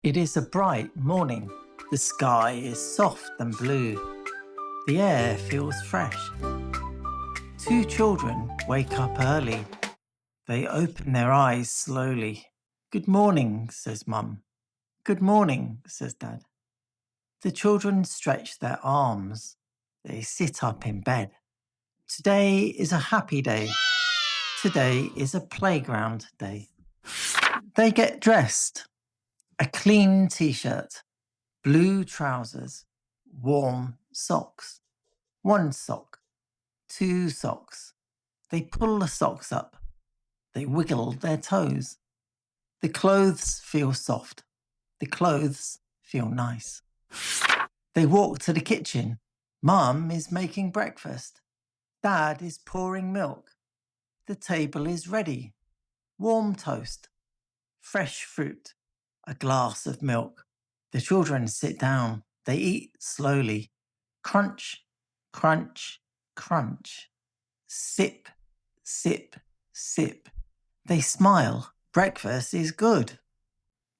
It is a bright morning. The sky is soft and blue. The air feels fresh. Two children wake up early. They open their eyes slowly. Good morning, says Mum. Good morning, says Dad. The children stretch their arms. They sit up in bed. Today is a happy day. Today is a playground day. They get dressed. A clean t-shirt, blue trousers, warm socks. One sock, two socks. They pull the socks up. They wiggle their toes. The clothes feel soft. The clothes feel nice. They walk to the kitchen. Mum is making breakfast. Dad is pouring milk. The table is ready. Warm toast, fresh fruit, a glass of milk. The children sit down. They eat slowly. Crunch, crunch, crunch. Sip, sip, sip. They smile. Breakfast is good.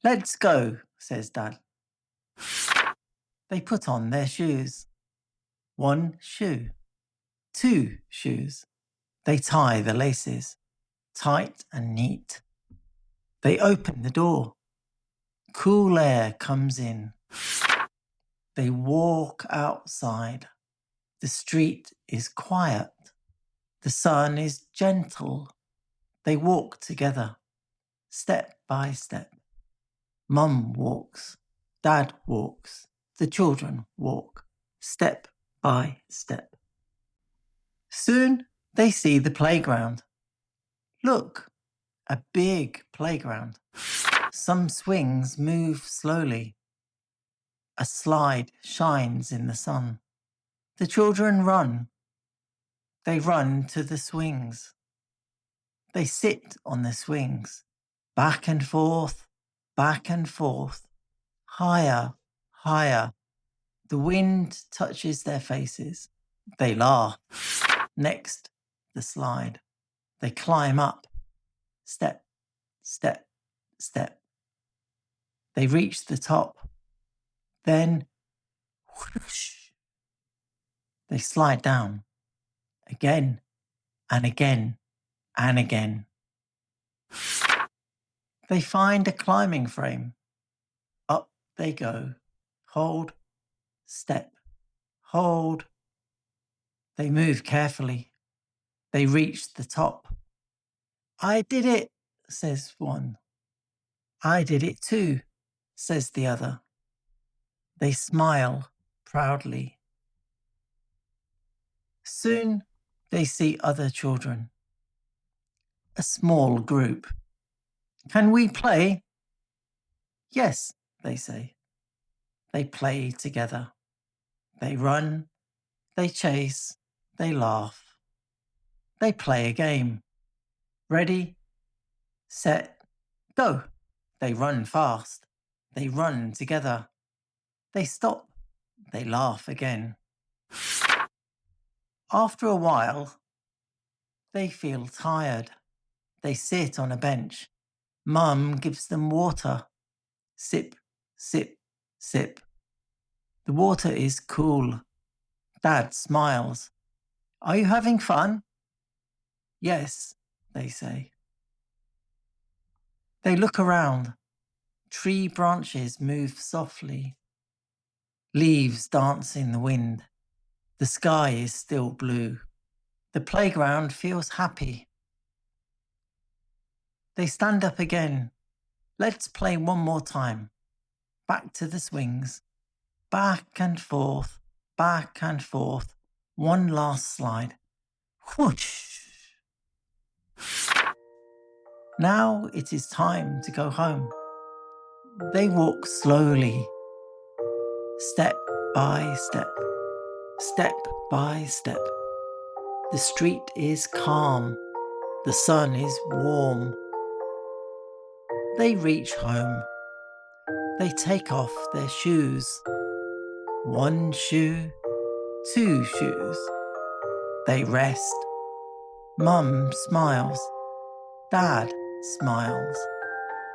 Let's go, says Dad. They put on their shoes. One shoe. Two shoes. They tie the laces. Tight and neat. They open the door. Cool air comes in. They walk outside. The street is quiet. The sun is gentle. They walk together, step by step. Mum walks. Dad walks. The children walk, step by step. Soon they see the playground. Look, a big playground. Some swings move slowly. A slide shines in the sun. The children run. They run to the swings. They sit on the swings, back and forth, higher, higher. The wind touches their faces. They laugh. Next, the slide. They climb up, step, step, step. They reach the top. Then, whoosh, they slide down. Again and again and again. They find a climbing frame. Up they go. Hold, step, hold. They move carefully. They reach the top. I did it, says one. I did it too, says the other. They smile proudly. Soon they see other children. A small group. Can we play? Yes, they say. They play together. They run, they chase, they laugh. They play a game. Ready, set, go. They run fast. They run together. They stop. They laugh again. After a while, they feel tired. They sit on a bench. Mum gives them water. Sip, sip, sip. The water is cool. Dad smiles. Are you having fun? Yes, they say. They look around. Tree branches move softly. Leaves dance in the wind. The sky is still blue. The playground feels happy. They stand up again. Let's play one more time. Back to the swings. Back and forth, back and forth. One last slide. Whoosh! Now it is time to go home. They walk slowly, step by step, step by step. The street is calm. The sun is warm. They reach home. They take off their shoes. One shoe, two shoes. They rest. Mum smiles. Dad smiles.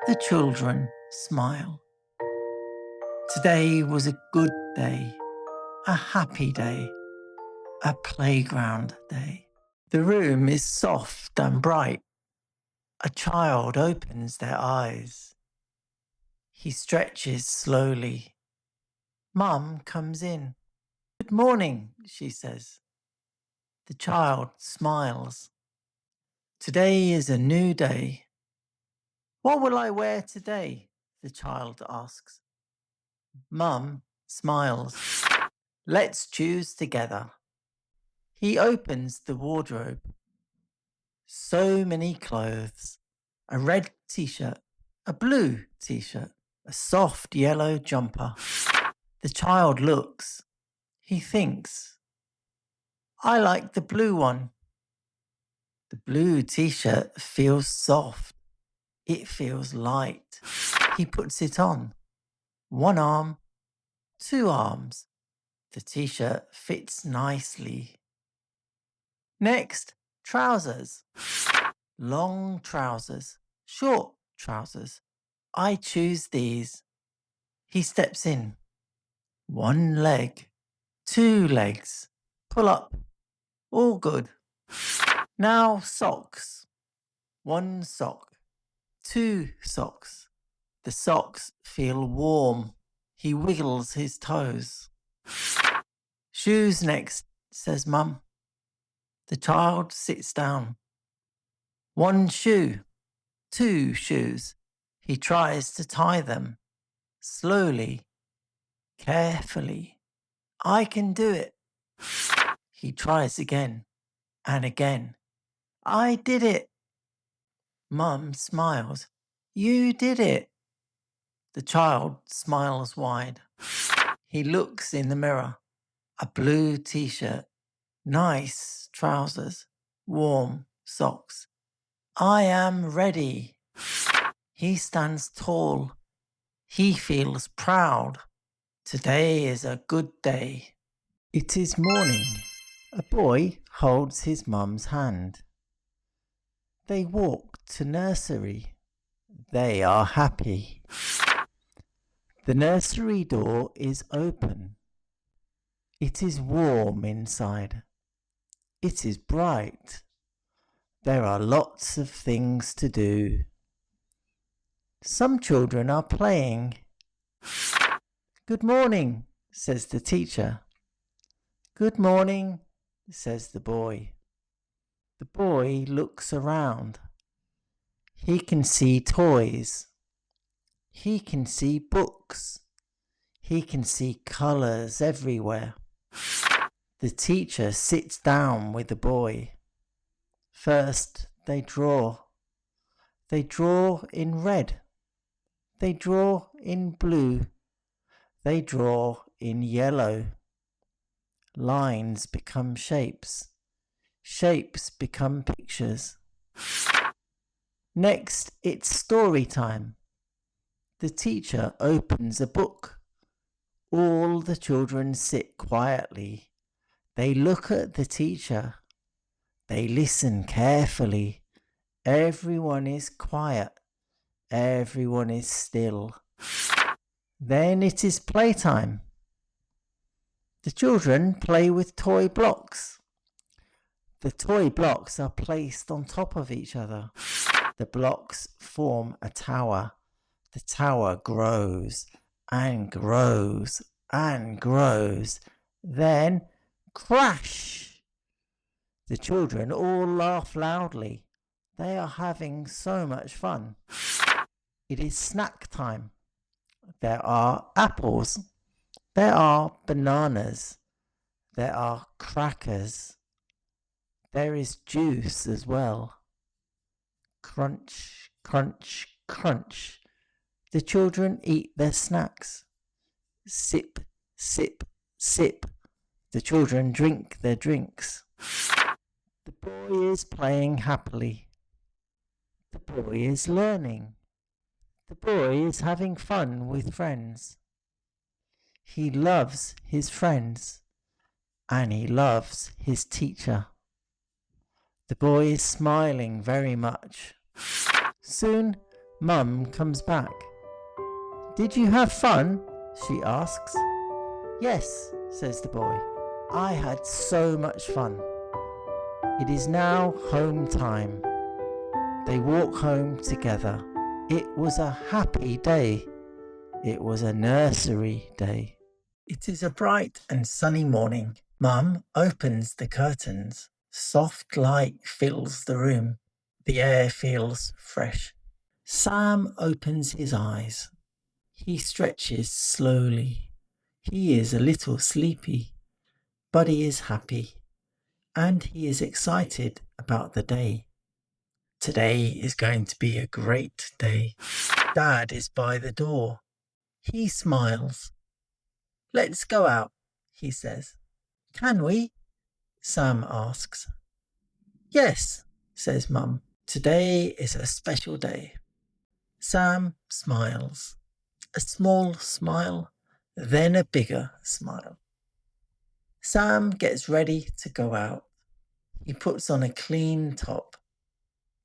The children smile. Today was a good day, a happy day, a playground day. The room is soft and bright. A child opens their eyes. He stretches slowly. Mum comes in. Good morning, she says. The child smiles. Today is a new day. What will I wear today? The child asks. Mum smiles. Let's choose together. He opens the wardrobe. So many clothes. A red t-shirt, a blue t-shirt, a soft yellow jumper. The child looks. He thinks, I like the blue one. The blue t-shirt feels soft. It feels light. He puts it on. One arm, two arms. The t-shirt fits nicely. Next, trousers. Long trousers, short trousers. I choose these. He steps in. One leg, two legs. Pull up. All good. Now socks. One sock, two socks. The socks feel warm. He wiggles his toes. Shoes next, says Mum. The child sits down. One shoe, two shoes. He tries to tie them. Slowly, carefully. I can do it. He tries again and again. I did it. Mum smiles. You did it. The child smiles wide. He looks in the mirror. A blue t-shirt, nice trousers, warm socks. I am ready. He stands tall. He feels proud. Today is a good day. It is morning. A boy holds his mum's hand. They walk to nursery. They are happy. The nursery door is open. It is warm inside. It is bright. There are lots of things to do. Some children are playing. Good morning, says the teacher. Good morning, says the boy. The boy looks around. He can see toys. He can see books. He can see colours everywhere. The teacher sits down with the boy. First, they draw. They draw in red. They draw in blue. They draw in yellow. Lines become shapes. Shapes become pictures. Next, it's story time. The teacher opens a book. All the children sit quietly. They look at the teacher. They listen carefully. Everyone is quiet. Everyone is still. Then it is playtime. The children play with toy blocks. The toy blocks are placed on top of each other. The blocks form a tower. The tower grows and grows and grows. Then crash! The children all laugh loudly. They are having so much fun. It is snack time. There are apples. There are bananas. There are crackers. There is juice as well. Crunch, crunch, crunch. The children eat their snacks. Sip, sip, sip. The children drink their drinks. The boy is playing happily. The boy is learning. The boy is having fun with friends. He loves his friends and he loves his teacher. The boy is smiling very much. Soon, Mum comes back. Did you have fun? she asks. Yes, says the boy. I had so much fun. It is now home time. They walk home together. It was a happy day. It was a nursery day. It is a bright and sunny morning. Mum opens the curtains. Soft light fills the room. The air feels fresh. Sam opens his eyes. He stretches slowly. He is a little sleepy, but he is happy, and he is excited about the day. Today is going to be a great day. Dad is by the door. He smiles. Let's go out, he says. Can we? Sam asks. Yes, says Mum. Today is a special day. Sam smiles. A small smile, then a bigger smile. Sam gets ready to go out. He puts on a clean top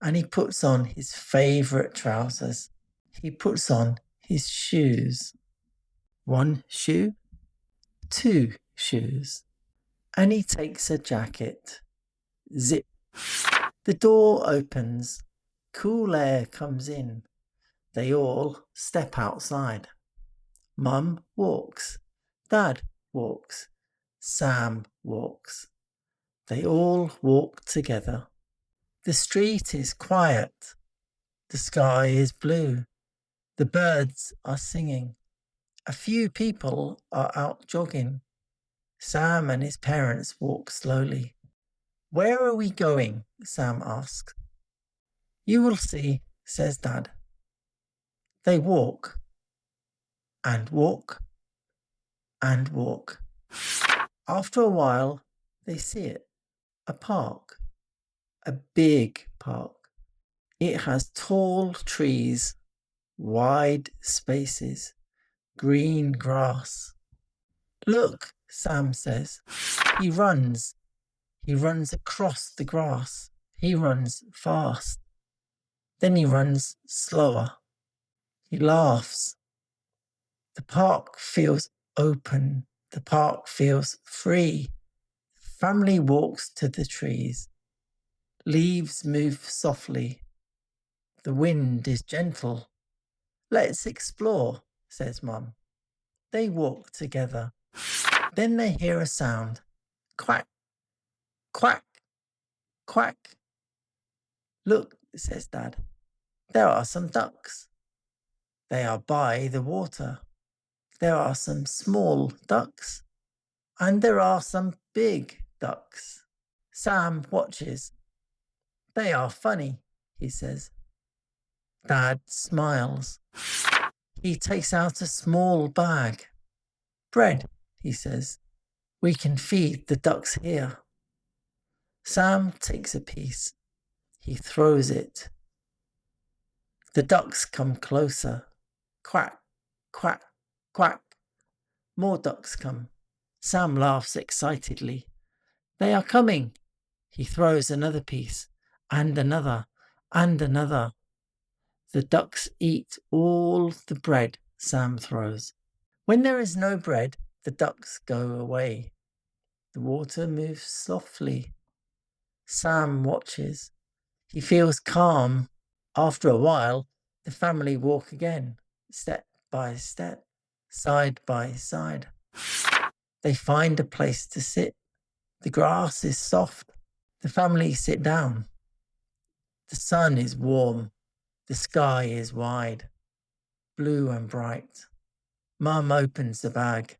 and he puts on his favourite trousers. He puts on his shoes. 1 shoe, 2 shoes. And he takes a jacket. Zip. The door opens. Cool air comes in. They all step outside. Mum walks. Dad walks. Sam walks. They all walk together. The street is quiet. The sky is blue. The birds are singing. A few people are out jogging. Sam and his parents walk slowly. Where are we going? Sam asks. You will see, says Dad. They walk and walk and walk. After a while, they see it. A park. A big park. It has tall trees, wide spaces, green grass. Look, Sam says. He runs. He runs across the grass. He runs fast. Then he runs slower. He laughs. The park feels open. The park feels free. The family walks to the trees. Leaves move softly. The wind is gentle. Let's explore, says Mum. They walk together. Then they hear a sound. Quack, quack, quack. Look, says Dad. There are some ducks. They are by the water. There are some small ducks. And there are some big ducks. Sam watches. They are funny, he says. Dad smiles. He takes out a small bag. Bread, he says. We can feed the ducks here. Sam takes a piece. He throws it. The ducks come closer. Quack, quack, quack. More ducks come. Sam laughs excitedly. They are coming. He throws another piece, and another, and another. The ducks eat all the bread Sam throws. When there is no bread, the ducks go away. The water moves softly. Sam watches. He feels calm. After a while, the family walk again, step by step, side by side. They find a place to sit. The grass is soft. The family sit down. The sun is warm. The sky is wide, blue and bright. Mum opens the bag.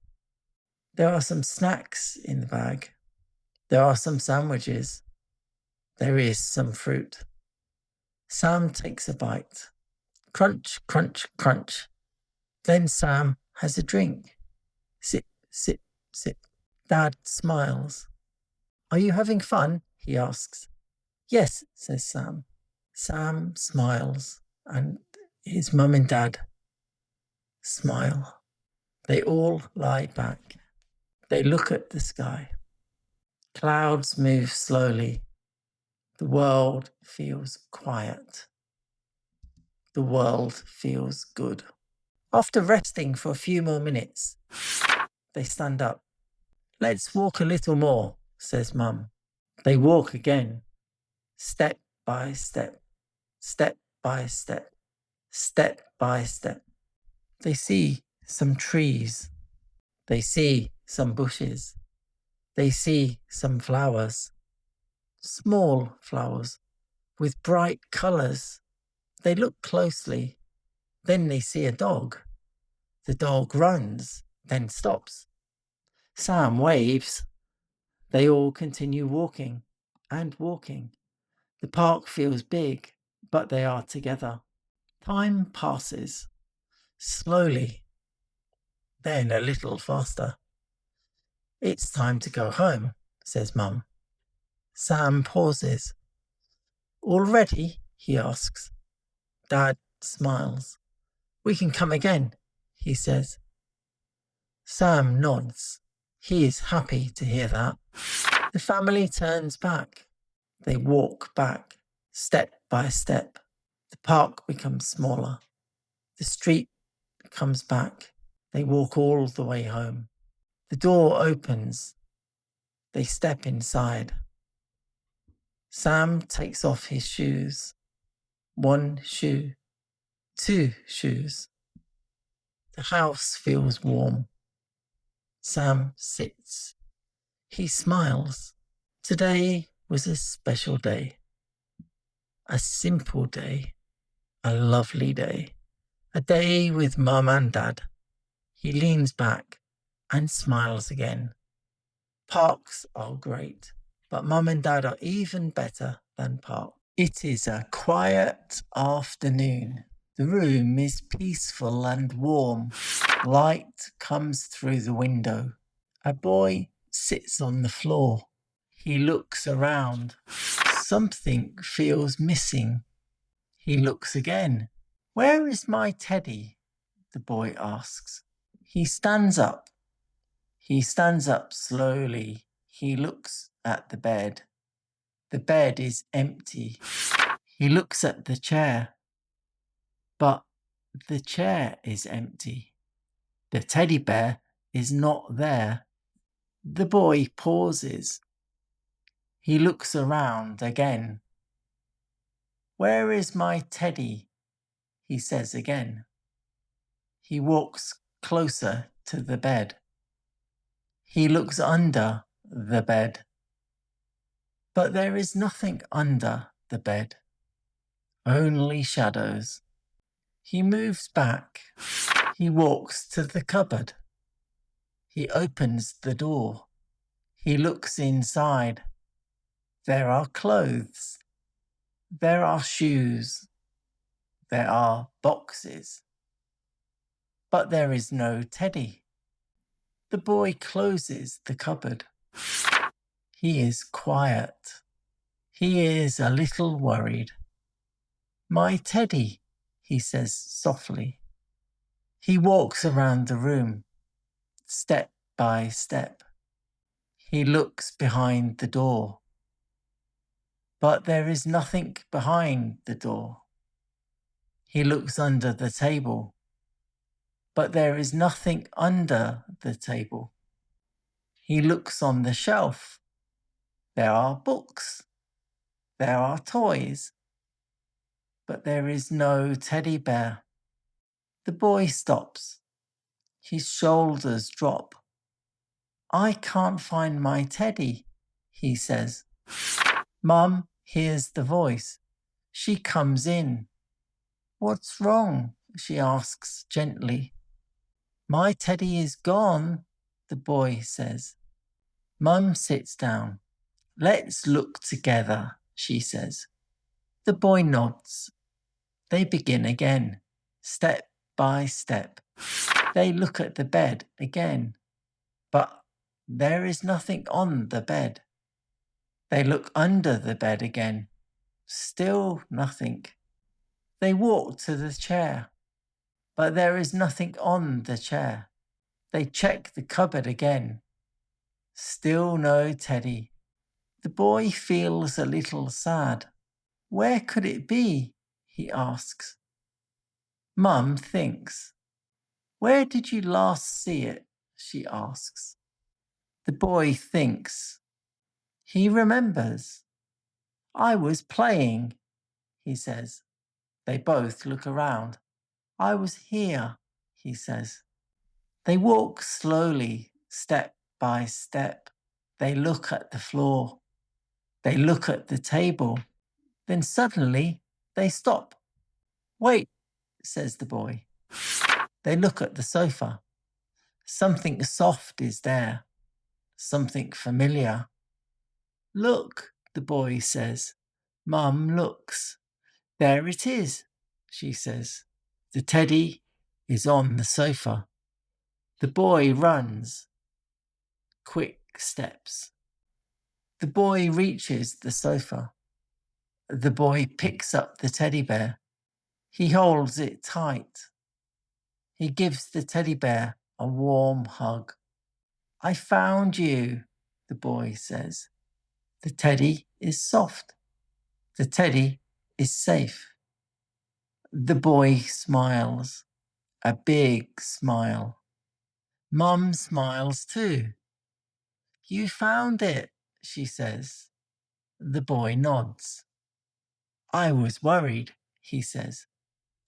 There are some snacks in the bag. There are some sandwiches. There is some fruit. Sam takes a bite. Crunch, crunch, crunch. Then Sam has a drink. Sip, sip, sip. Dad smiles. Are you having fun? He asks. Yes, says Sam. Sam smiles, and his mum and dad smile. They all lie back. They look at the sky. Clouds move slowly. The world feels quiet. The world feels good. After resting for a few more minutes, they stand up. Let's walk a little more, says Mum. They walk again, step by step, step by step, step by step. They see some trees. They see some bushes. They see some flowers, small flowers with bright colours. They look closely. Then they see a dog. The dog runs, then stops. Sam waves. They all continue walking and walking. The park feels big, but they are together. Time passes, slowly, then a little faster. It's time to go home, says Mum. Sam pauses. Already? He asks. Dad smiles. We can come again, he says. Sam nods. He is happy to hear that. The family turns back. They walk back, step by step. The park becomes smaller. The street comes back. They walk all the way home. The door opens. They step inside. Sam takes off his shoes. 1 shoe, 2 shoes. The house feels warm. Sam sits. He smiles. Today was a special day. A simple day. A lovely day. A day with Mum and Dad. He leans back and smiles again. Parks are great, but Mum and Dad are even better than parks. It is a quiet afternoon. The room is peaceful and warm. Light comes through the window. A boy sits on the floor. He looks around. Something feels missing. He looks again. Where is my teddy? The boy asks. He stands up. He stands up slowly. He looks at the bed. The bed is empty. He looks at the chair. But the chair is empty. The teddy bear is not there. The boy pauses. He looks around again. Where is my teddy? He says again. He walks closer to the bed. He looks under the bed. But there is nothing under the bed. Only shadows. He moves back. He walks to the cupboard. He opens the door. He looks inside. There are clothes. There are shoes. There are boxes. But there is no teddy. The boy closes the cupboard. He is quiet. He is a little worried. My teddy, he says softly. He walks around the room, step by step. He looks behind the door. But there is nothing behind the door. He looks under the table. But there is nothing under the table. He looks on the shelf. There are books. There are toys. But there is no teddy bear. The boy stops. His shoulders drop. I can't find my teddy, he says. Mum hears the voice. She comes in. What's wrong? She asks gently. My teddy is gone, the boy says. Mum sits down. Let's look together, she says. The boy nods. They begin again, step by step. They look at the bed again, but there is nothing on the bed. They look under the bed again, still nothing. They walk to the chair, but there is nothing on the chair. They check the cupboard again, still no teddy. The boy feels a little sad. Where could it be? He asks. Mum thinks. Where did you last see it? She asks. The boy thinks. He remembers. I was playing, he says. They both look around. I was here, he says. They walk slowly, step by step. They look at the floor. They look at the table. Then suddenly they stop. Wait, says the boy. They look at the sofa. Something soft is there. Something familiar. Look, the boy says. Mum looks. There it is, she says. The teddy is on the sofa. The boy runs. Quick steps. The boy reaches the sofa. The boy picks up the teddy bear. He holds it tight. He gives the teddy bear a warm hug. I found you, the boy says. The teddy is soft. The teddy is safe. The boy smiles, a big smile. Mum smiles too. You found it, she says. The boy nods. I was worried, he says.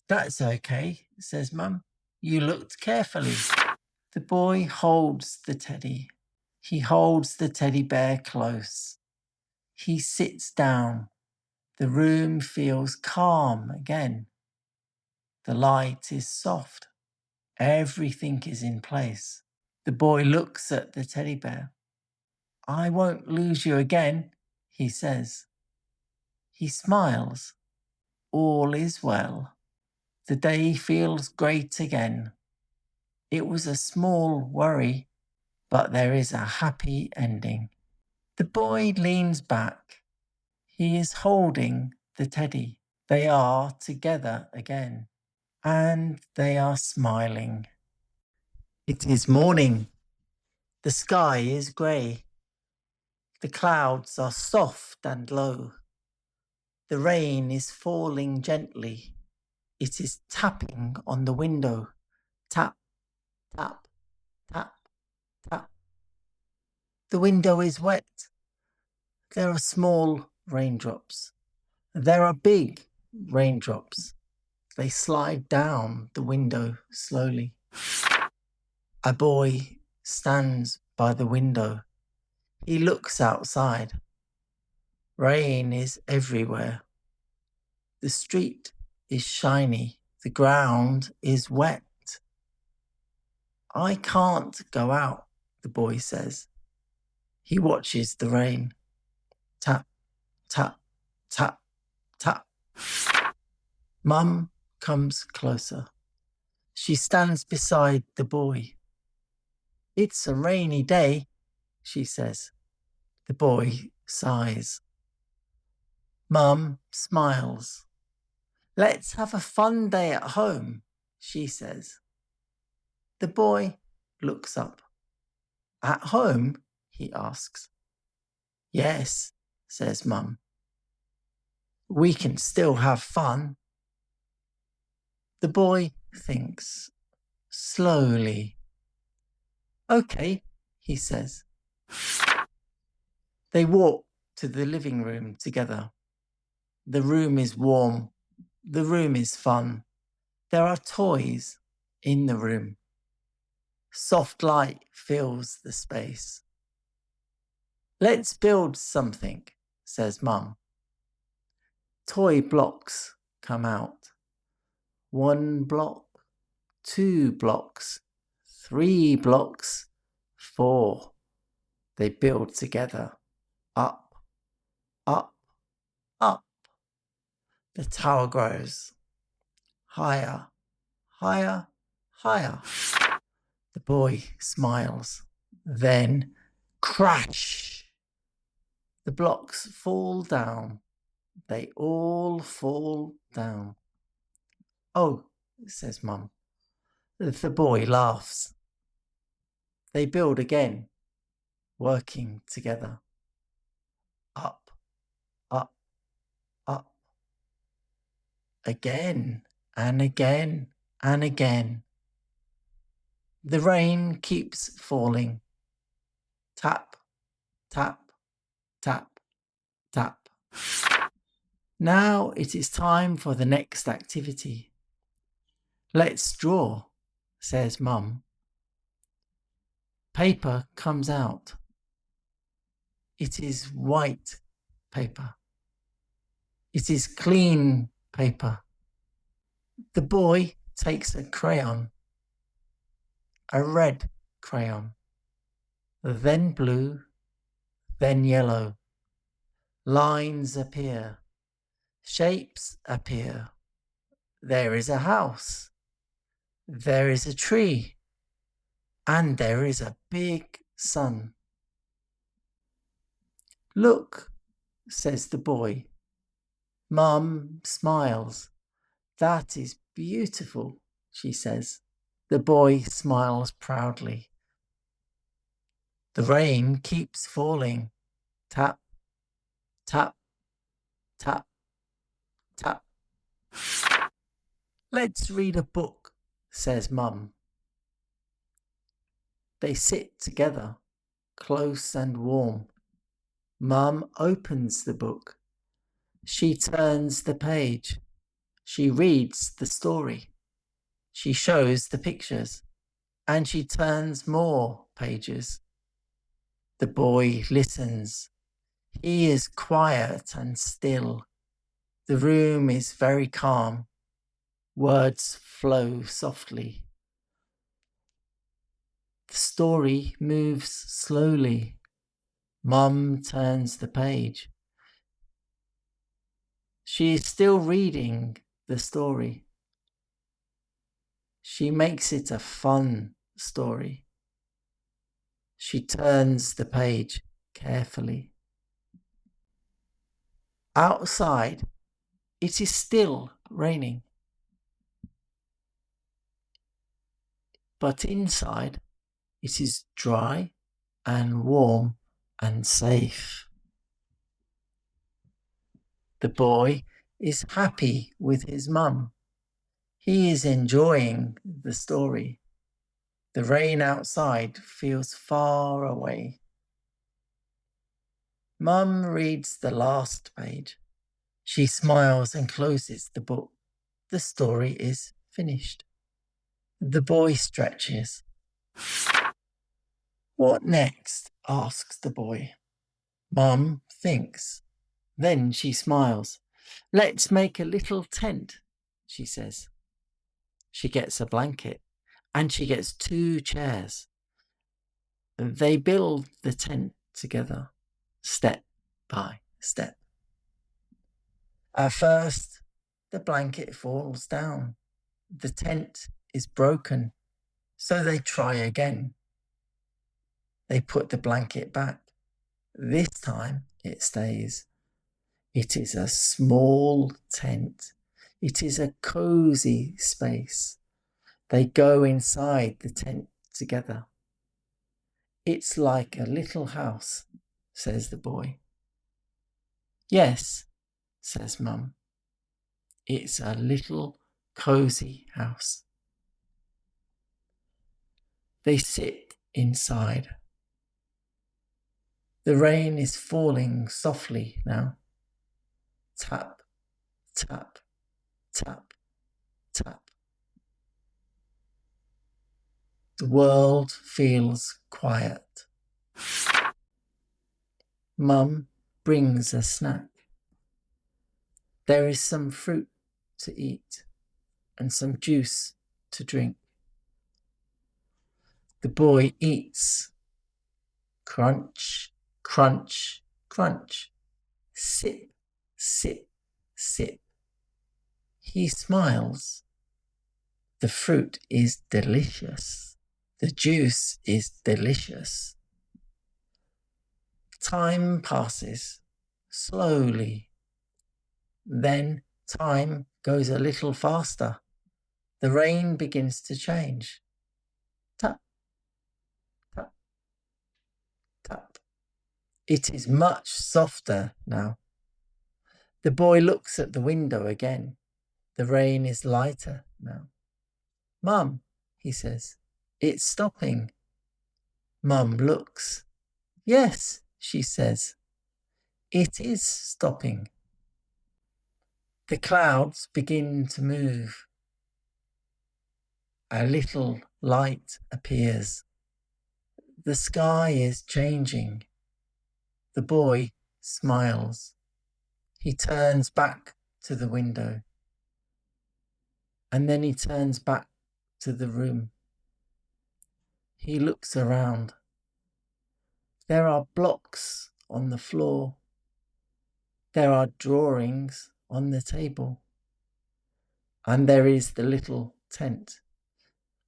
That's okay, says Mum. You looked carefully. The boy holds the teddy. He holds the teddy bear close. He sits down. The room feels calm again. The light is soft. Everything is in place. The boy looks at the teddy bear. I won't lose you again, he says. He smiles. All is well. The day feels great again. It was a small worry, but there is a happy ending. The boy leans back. He is holding the teddy. They are together again, and they are smiling. It is morning. The sky is grey. The clouds are soft and low. The rain is falling gently. It is tapping on the window. Tap, tap, tap, tap. The window is wet. There are small raindrops. There are big raindrops. They slide down the window slowly. A boy stands by the window. He looks outside. Rain is everywhere. The street is shiny. The ground is wet. I can't go out, the boy says. He watches the rain. Tap, tap, tap, tap. Mum comes closer. She stands beside the boy. It's a rainy day, she says. The boy sighs. Mum smiles. Let's have a fun day at home, she says. The boy looks up. At home? He asks. Yes, says Mum. We can still have fun. The boy thinks slowly. Okay, he says. They walk to the living room together. The room is warm. The room is fun. There are toys in the room. Soft light fills the space. Let's build something, says Mum. Toy blocks come out. 1 block, 2 blocks, 3 blocks, 4. They build together. Up, up, up. The tower grows. Higher, higher, higher. The boy smiles. Then, crash! The blocks fall down. They all fall down. Oh, says Mum. The boy laughs. They build again, working together. Up, up, up. Again and again and again. The rain keeps falling. Tap, tap, tap, tap. Now it is time for the next activity. Let's draw, says Mum. Paper comes out. It is white paper. It is clean paper. The boy takes a crayon, a red crayon, then blue, then yellow. Lines appear, shapes appear. There is a house, there is a tree, and there is a big sun. Look, says the boy. Mum smiles. That is beautiful, she says. The boy smiles proudly. The rain keeps falling. Tap, tap, tap, tap. Let's read a book, says Mum. They sit together, close and warm. Mum opens the book. She turns the page. She reads the story. She shows the pictures, and she turns more pages. The boy listens. He is quiet and still. The room is very calm. Words flow softly. The story moves slowly. Mum turns the page. She is still reading the story. She makes it a fun story. She turns the page carefully. Outside, it is still raining. But inside, it is dry and warm and safe. The boy is happy with his mum. He is enjoying the story. The rain outside feels far away. Mum reads the last page. She smiles and closes the book. The story is finished. The boy stretches. What next? Asks the boy. Mum thinks. Then she smiles. Let's make a little tent, she says. She gets a blanket and she gets 2 chairs. They build the tent together, step by step. At first, the blanket falls down. The tent is broken, so they try again. They put the blanket back. This time it stays. It is a small tent. It is a cozy space. They go inside the tent together. It's like a little house, says the boy. Yes, says Mum. It's a little cozy house. They sit inside. The rain is falling softly now. Tap, tap, tap, tap. The world feels quiet. Mum brings a snack. There is some fruit to eat and some juice to drink. The boy eats. Crunch, crunch, crunch. Sip, sip, sip. He smiles. The fruit is delicious. The juice is delicious. Time passes slowly. Then time goes a little faster. The rain begins to change. Tap, tap, tap. It is much softer now. The boy looks at the window again. The rain is lighter now. Mum, he says, It's stopping. Mum looks. Yes, she says. It is stopping. The clouds begin to move. A little light appears. The sky is changing. The boy smiles. He turns back to the window. And then he turns back to the room. He looks around. There are blocks on the floor. There are drawings on the table. And there is the little tent.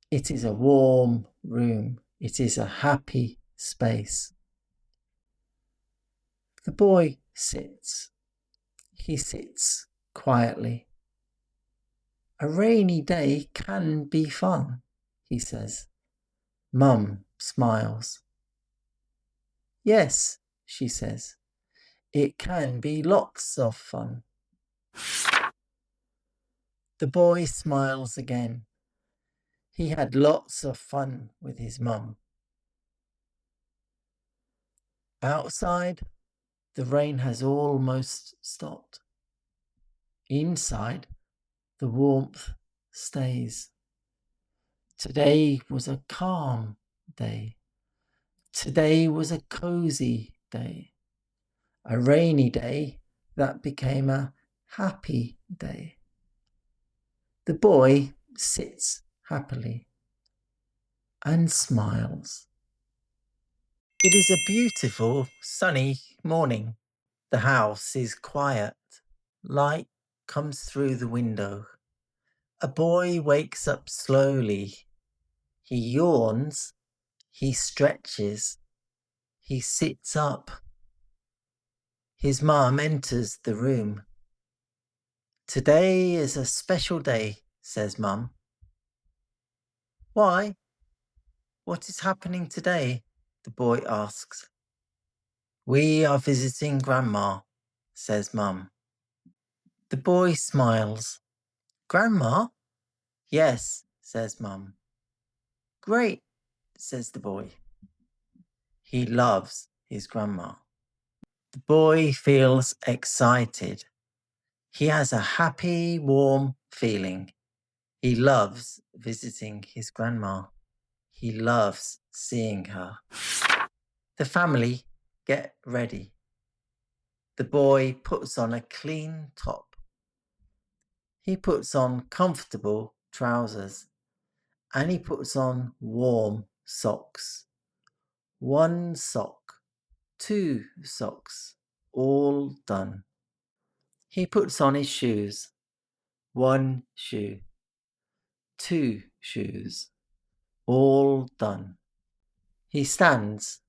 It is a warm room. It is a happy space. The boy sits. He sits quietly. A rainy day can be fun, he says. Mum smiles. Yes, she says. It can be lots of fun. The boy smiles again. He had lots of fun with his mum. Outside, the rain has almost stopped. Inside, the warmth stays. Today was a calm day. Today was a cozy day. A rainy day that became a happy day. The boy sits happily and smiles. It is a beautiful, sunny morning. The house is quiet. Light comes through the window. A boy wakes up slowly. He yawns. He stretches. He sits up. His mum enters the room. Today is a special day, says Mum. Why? What is happening today? The boy asks. We are visiting Grandma, says Mum. The boy smiles. Grandma? Yes, says Mum. Great, says the boy. He loves his grandma. The boy feels excited. He has a happy, warm feeling. He loves visiting his grandma. He loves seeing her. The family get ready. The boy puts on a clean top. He puts on comfortable trousers and he puts on warm socks. 1 sock, 2 socks, all done. He puts on his shoes. 1 shoe, 2 shoes, all done. He stands.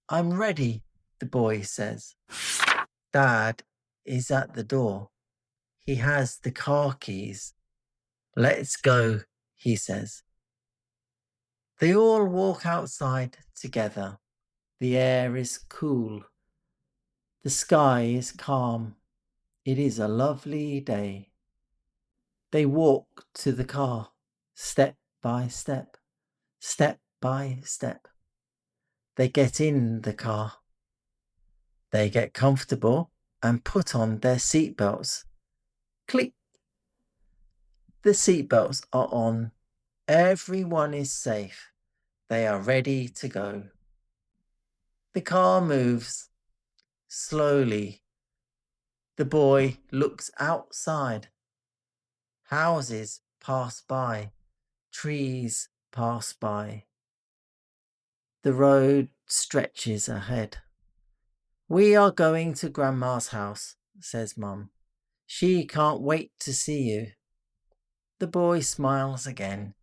I'm ready, the boy says. Dad is at the door. He has the car keys. Let's go, he says. They all walk outside together. The air is cool. The sky is calm. It is a lovely day. They walk to the car, step by step, step by step. They get in the car. They get comfortable and put on their seatbelts. Click. The seatbelts are on. Everyone is safe. They are ready to go. The car moves slowly. The boy looks outside. Houses pass by. Trees pass by. The road stretches ahead. We are going to Grandma's house, says Mum. She can't wait to see you. The boy smiles again.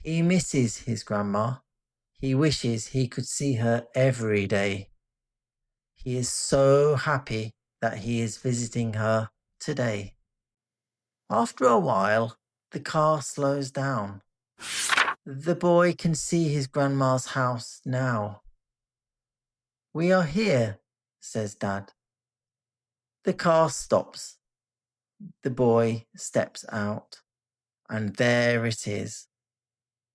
He misses his grandma. He wishes he could see her every day. He is so happy that he is visiting her today. After a while, the car slows down. The boy can see his grandma's house now. We are here, says Dad. The car stops. The boy steps out, and there it is.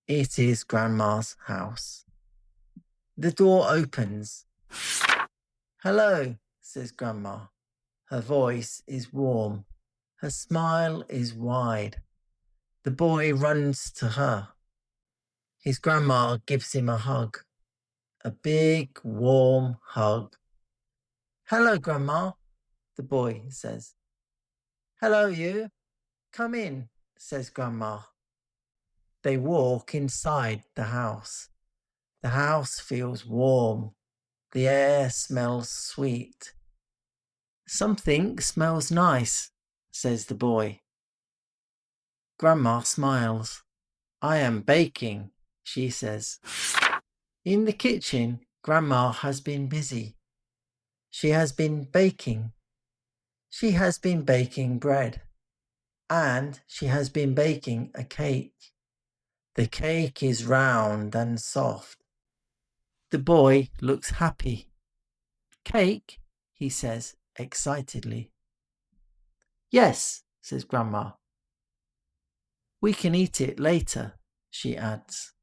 It is Grandma's house. The door opens. Hello, says Grandma. Her voice is warm. Her smile is wide. The boy runs to her. His grandma gives him a hug. A big, warm hug. Hello, Grandma, the boy says. Hello, you. Come in, says Grandma. They walk inside the house. The house feels warm. The air smells sweet. Something smells nice, says the boy. Grandma smiles. I am baking, she says. In the kitchen, Grandma has been busy. She has been baking. She has been baking bread. And she has been baking a cake. The cake is round and soft. The boy looks happy. Cake, he says excitedly. Yes, says Grandma. We can eat it later, she adds.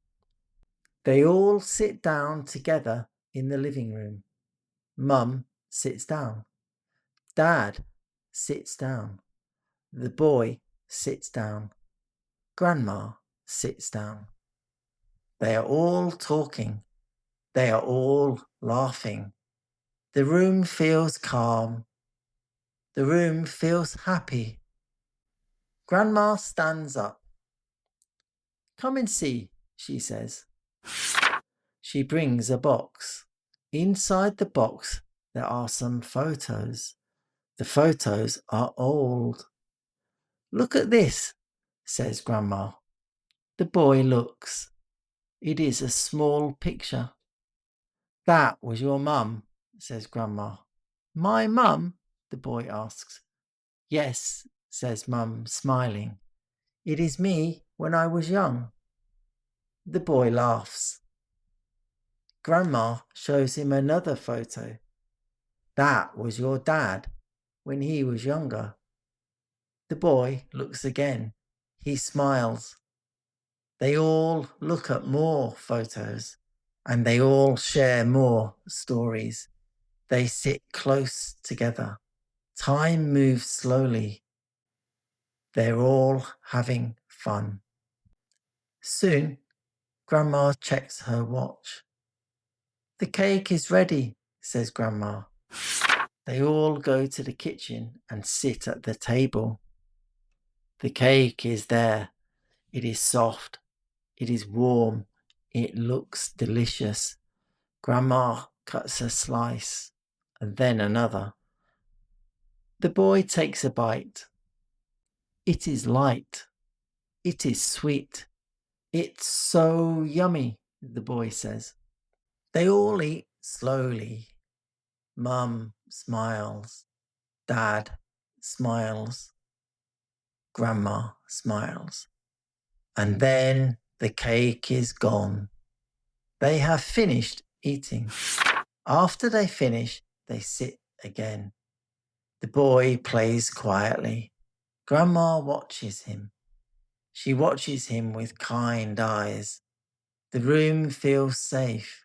They all sit down together in the living room. Mum sits down. Dad sits down. The boy sits down. Grandma sits down. They are all talking. They are all laughing. The room feels calm. The room feels happy. Grandma stands up. Come and see, she says. She brings a box. Inside the box, there are some photos. The photos are old. Look at this, says Grandma. The boy looks. It is a small picture. That was your mum, says Grandma. My mum? The boy asks. Yes, says Mum, smiling. It is me when I was young. The boy laughs. Grandma shows him another photo. That was your dad when he was younger. The boy looks again. He smiles. They all look at more photos and they all share more stories. They sit close together. Time moves slowly. They're all having fun. Soon, Grandma checks her watch. The cake is ready, says Grandma. They all go to the kitchen and sit at the table. The cake is there. It is soft. It is warm. It looks delicious. Grandma cuts a slice and then another. The boy takes a bite. It is light. It is sweet. It's so yummy, the boy says. They all eat slowly. Mum smiles. Dad smiles. Grandma smiles. And then the cake is gone. They have finished eating. After they finish, they sit again. The boy plays quietly. Grandma watches him. She watches him with kind eyes. The room feels safe.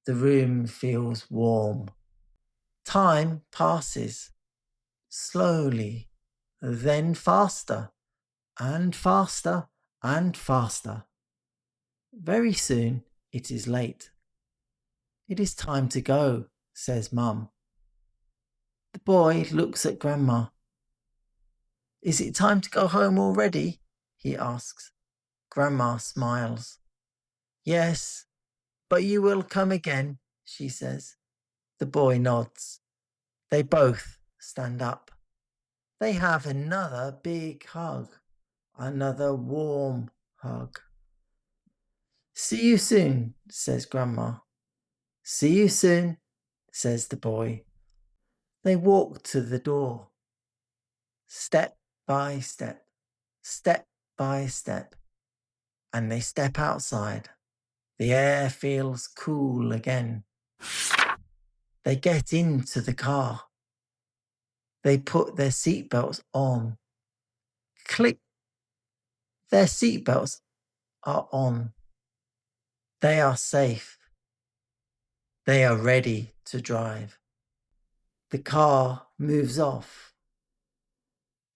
The room feels warm. Time passes. Slowly, then faster, and faster, and faster. Very soon it is late. It is time to go, says Mum. The boy looks at Grandma. Is it time to go home already? He asks. Grandma smiles. Yes, but you will come again, she says. The boy nods. They both stand up. They have another big hug, another warm hug. See you soon, says Grandma. See you soon, says the boy. They walk to the door. Step by step, step by step, and they step outside. The air feels cool again. They get into the car. They put their seatbelts on. Click. Their seatbelts are on. They are safe. They are ready to drive. The car moves off.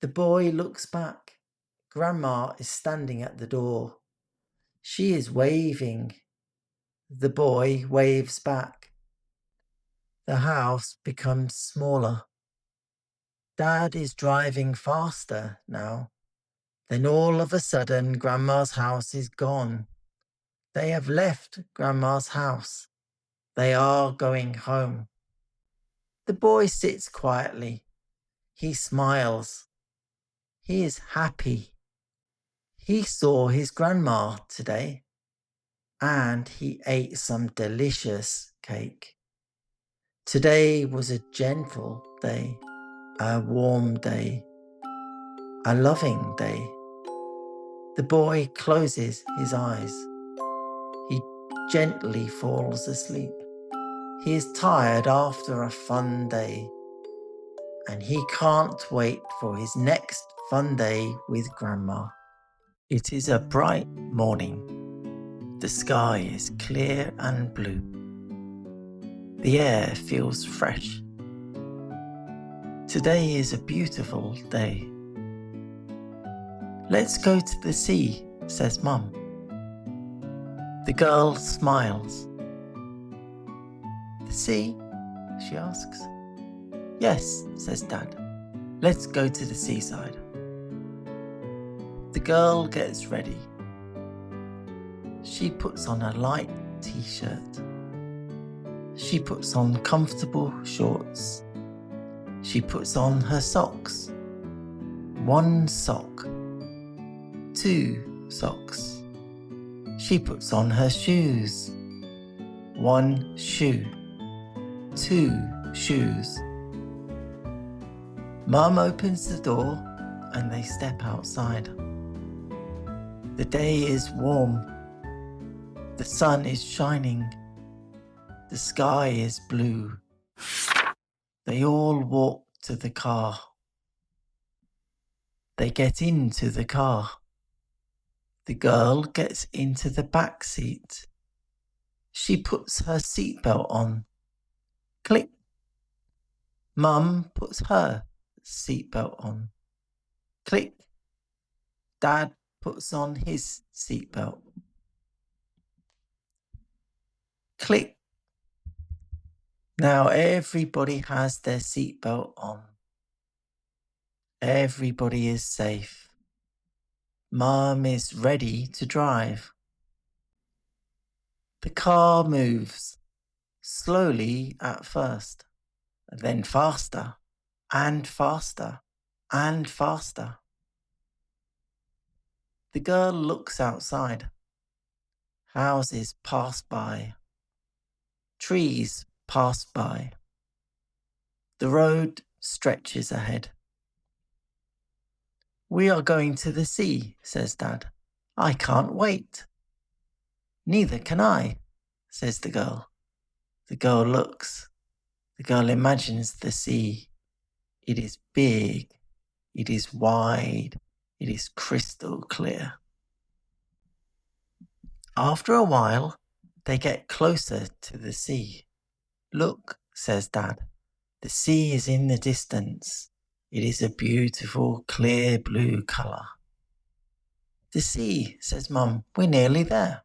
The boy looks back. Grandma is standing at the door. She is waving. The boy waves back. The house becomes smaller. Dad is driving faster now. Then all of a sudden, Grandma's house is gone. They have left Grandma's house. They are going home. The boy sits quietly. He smiles. He is happy. He saw his grandma today, and he ate some delicious cake. Today was a gentle day, a warm day, a loving day. The boy closes his eyes. He gently falls asleep. He is tired after a fun day, and he can't wait for his next fun day with Grandma. It is a bright morning. The sky is clear and blue. The air feels fresh. Today is a beautiful day. Let's go to the sea, says Mum. The girl smiles. The sea? She asks. Yes, says Dad. Let's go to the seaside. The girl gets ready. She puts on a light t-shirt. She puts on comfortable shorts. She puts on her socks. One sock. Two socks. She puts on her shoes. One shoe. Two shoes. Mum opens the door and they step outside. The day is warm. The sun is shining. The sky is blue. They all walk to the car. They get into the car. The girl gets into the back seat. She puts her seatbelt on. Click. Mum puts her seatbelt on. Click. Dad puts on his seatbelt. Click. Now everybody has their seatbelt on. Everybody is safe. Mum is ready to drive. The car moves, slowly at first, then faster and faster and faster. The girl looks outside. Houses pass by. Trees pass by. The road stretches ahead. We are going to the sea, says Dad. I can't wait. Neither can I, says the girl. The girl looks. The girl imagines the sea. It is big. It is wide. It is crystal clear. After a while, they get closer to the sea. Look, says Dad. The sea is in the distance. It is a beautiful, clear blue colour. The sea, says Mum. We're nearly there.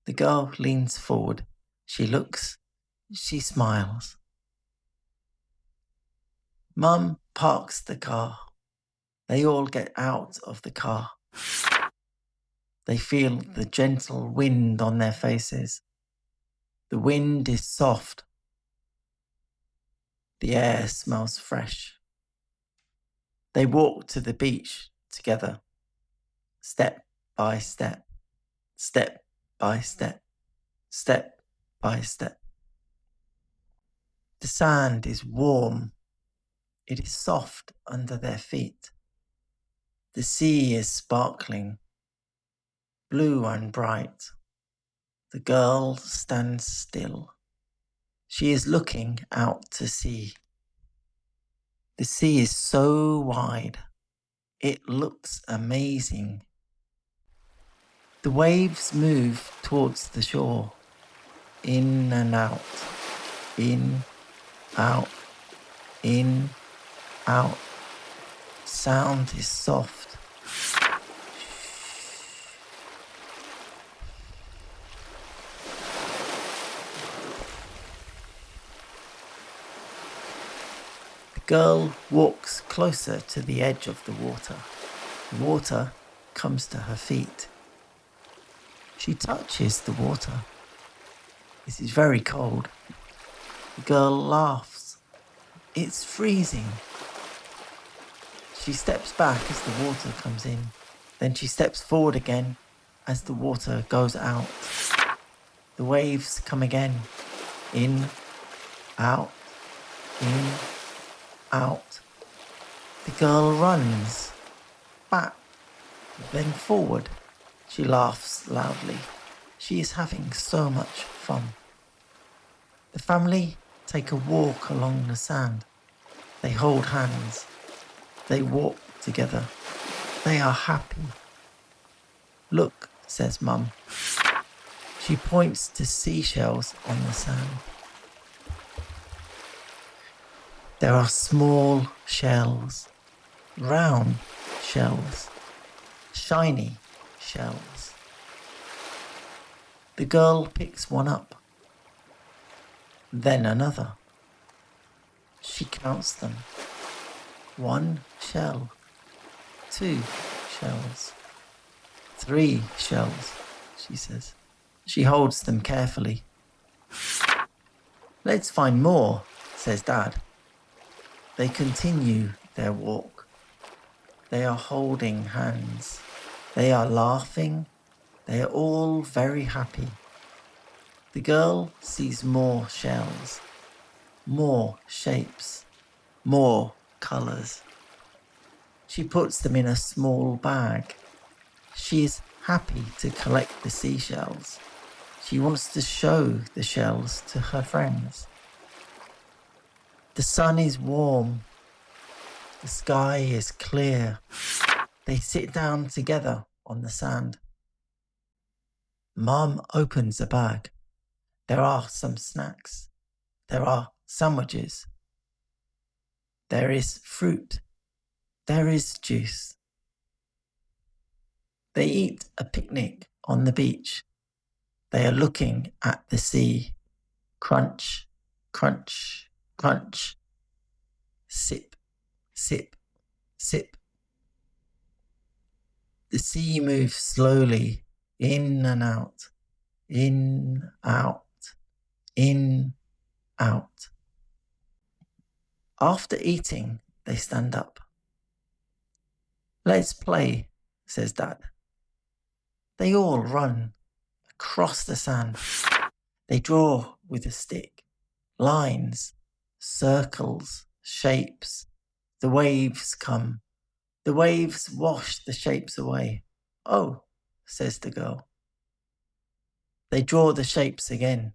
The girl leans forward. She looks. She smiles. Mum parks the car. They all get out of the car. They feel the gentle wind on their faces. The wind is soft. The air smells fresh. They walk to the beach together, step by step, step by step, step by step. The sand is warm. It is soft under their feet. The sea is sparkling, blue and bright. The girl stands still. She is looking out to sea. The sea is so wide. It looks amazing. The waves move towards the shore, in and out, in, out, in, out. Sound is soft. The girl walks closer to the edge of the water. The water comes to her feet. She touches the water. This is very cold. The girl laughs. It's freezing. She steps back as the water comes in. Then she steps forward again as the water goes out. The waves come again. In, out, in, out. The girl runs. Back, then forward. She laughs loudly. She is having so much fun. The family take a walk along the sand. They hold hands. They walk together. They are happy. Look, says Mum. She points to seashells on the sand. There are small shells, round shells, shiny shells. The girl picks one up, then another. She counts them. 1 shell, 2 shells, 3 shells, she says. She holds them carefully. Let's find more, says Dad. They continue their walk. They are holding hands. They are laughing. They are all very happy. The girl sees more shells, more shapes, more colours. She puts them in a small bag. She is happy to collect the seashells. She wants to show the shells to her friends. The sun is warm. The sky is clear. They sit down together on the sand. Mum opens a bag. There are some snacks. There are sandwiches. There is fruit. There is juice. They eat a picnic on the beach. They are looking at the sea. Crunch, crunch, crunch. Sip, sip, sip. The sea moves slowly, in and out, in, out, in, out. After eating, they stand up. Let's play, says Dad. They all run across the sand. They draw with a stick, lines, circles, shapes. The waves come. The waves wash the shapes away. Oh, says the girl. They draw the shapes again.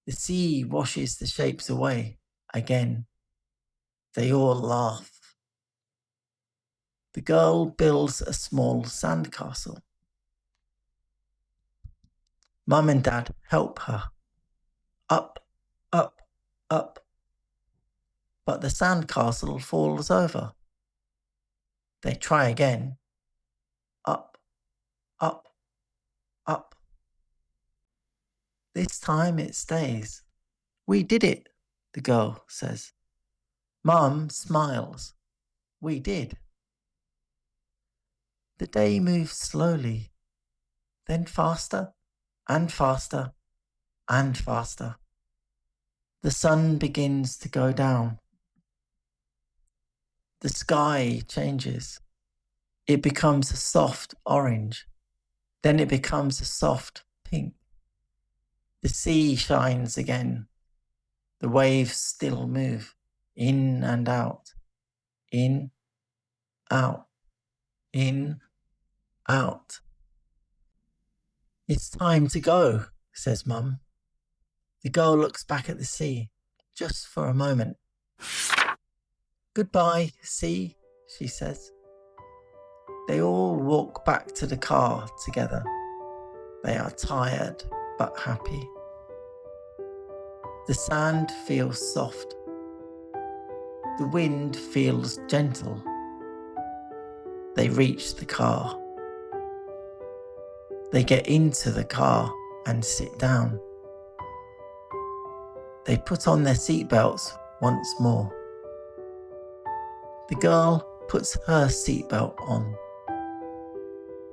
The sea washes the shapes away again. They all laugh. The girl builds a small sandcastle. Mum and Dad help her. Up, up, up. But the sandcastle falls over. They try again. Up, up, up. This time it stays. We did it, the girl says. Mum smiles. We did. The day moves slowly, then faster and faster and faster. The sun begins to go down. The sky changes. It becomes a soft orange. Then it becomes a soft pink. The sea shines again. The waves still move in and out, in, out, in, out. It's time to go, says Mum. The girl looks back at the sea, just for a moment. Goodbye, sea, she says. They all walk back to the car together. They are tired but happy. The sand feels soft. The wind feels gentle. They reach the car. They get into the car and sit down. They put on their seatbelts once more. The girl puts her seatbelt on.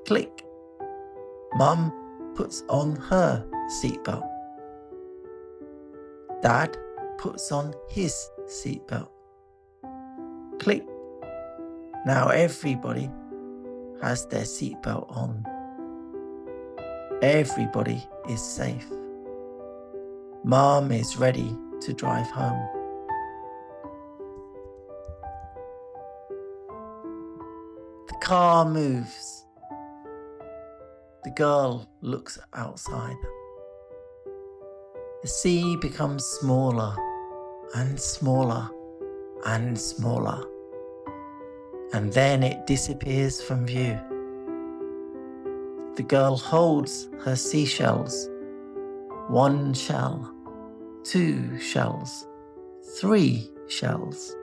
Click. Mum puts on her seatbelt. Dad puts on his seatbelt. Click. Now everybody has their seatbelt on. Everybody is safe. Mum is ready to drive home. The car moves. The girl looks outside. The sea becomes smaller and smaller and smaller, and then it disappears from view. The girl holds her seashells. 1 shell, 2 shells, 3 shells.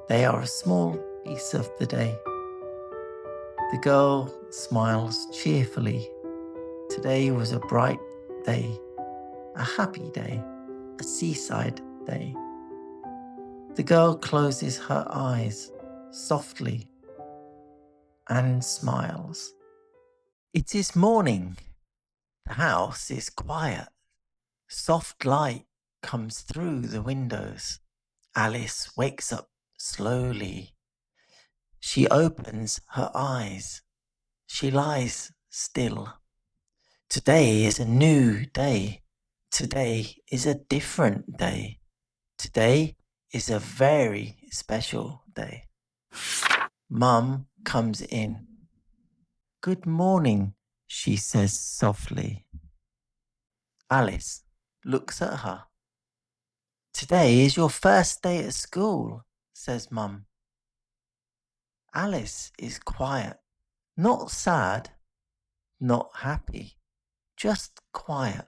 They are a small piece of the day. The girl smiles cheerfully. Today was a bright day, a happy day, a seaside day. The girl closes her eyes softly and smiles. It is morning. The house is quiet. Soft light comes through the windows. Alice wakes up slowly. She opens her eyes. She lies still. Today is a new day. Today is a different day. Today is a very special day. Mum comes in. Good morning, she says softly. Alice looks at her. Today is your first day at school, says Mum. Alice is quiet, not sad, not happy, just quiet.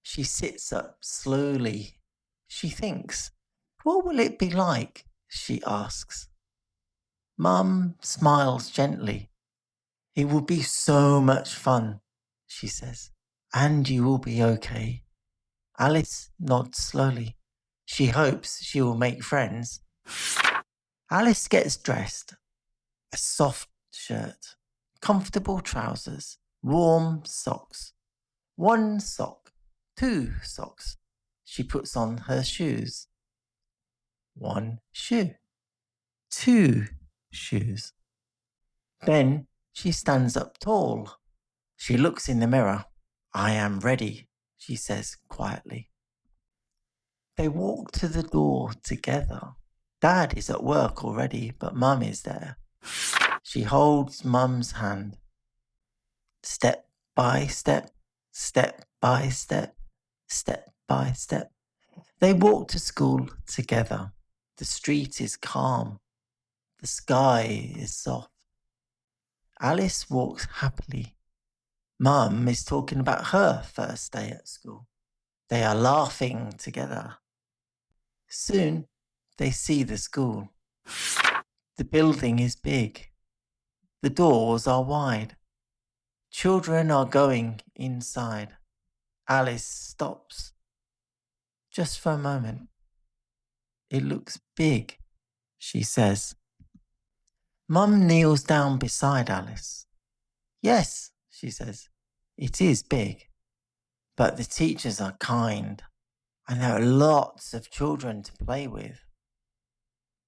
She sits up slowly. She thinks, what will it be like? She asks. Mum smiles gently. It will be so much fun, she says, and you will be okay. Alice nods slowly. She hopes she will make friends. Alice gets dressed. A soft shirt, comfortable trousers, warm socks. 1 sock, 2 socks. She puts on her shoes. 1 shoe, 2 shoes. Then she stands up tall. She looks in the mirror. I am ready, she says quietly. They walk to the door together. Dad is at work already, but Mum is there. She holds Mum's hand. Step by step, step by step, step by step. They walk to school together. The street is calm. The sky is soft. Alice walks happily. Mum is talking about her first day at school. They are laughing together. Soon they see the school. The building is big. The doors are wide. Children are going inside. Alice stops. Just for a moment. It looks big, she says. Mum kneels down beside Alice. Yes, she says, it is big, but the teachers are kind and there are lots of children to play with.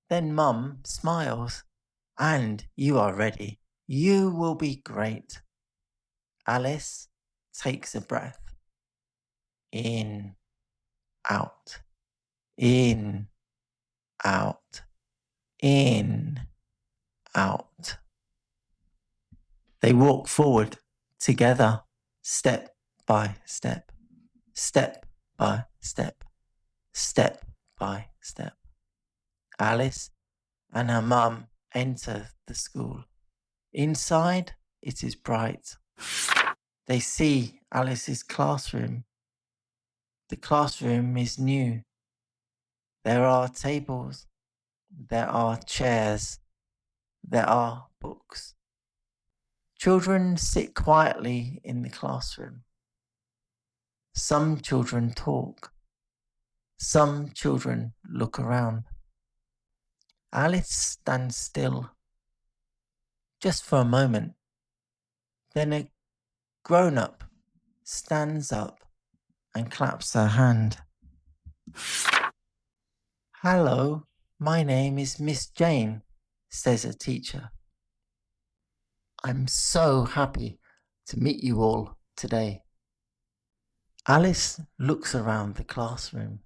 Then Mum smiles. And you are ready. You will be great. Alice takes a breath. In, out, in, out, in, out. They walk forward together, step by step, step by step, step by step. Alice and her mum enter the school. Inside, it is bright. They see Alice's classroom. The classroom is new. There are tables. There are chairs. There are books. Children sit quietly in the classroom. Some children talk. Some children look around. Alice stands still, just for a moment. Then a grown-up stands up and claps her hand. "Hello, my name is Miss Jane," says a teacher. "I'm so happy to meet you all today." Alice looks around the classroom.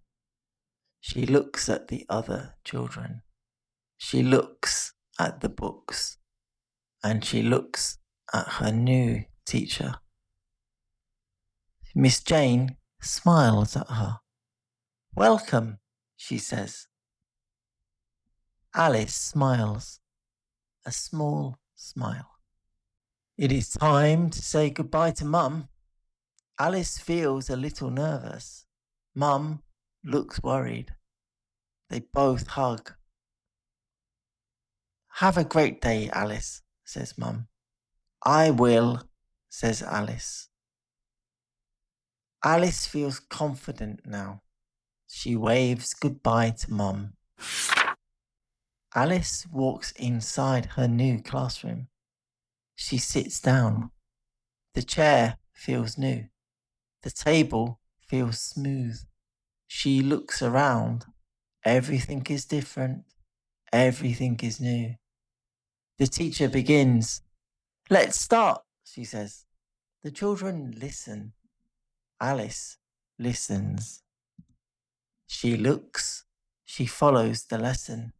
She looks at the other children. She looks at the books. And she looks at her new teacher. Miss Jane smiles at her. "Welcome," she says. Alice smiles, a small smile. It is time to say goodbye to Mum. Alice feels a little nervous. Mum looks worried. They both hug. "Have a great day, Alice," says Mum. "I will," says Alice. Alice feels confident now. She waves goodbye to Mum. Alice walks inside her new classroom. She sits down. The chair feels new. The table feels smooth. She looks around. Everything is different. Everything is new. The teacher begins. "Let's start," she says. The children listen. Alice listens. She looks. She follows the lesson.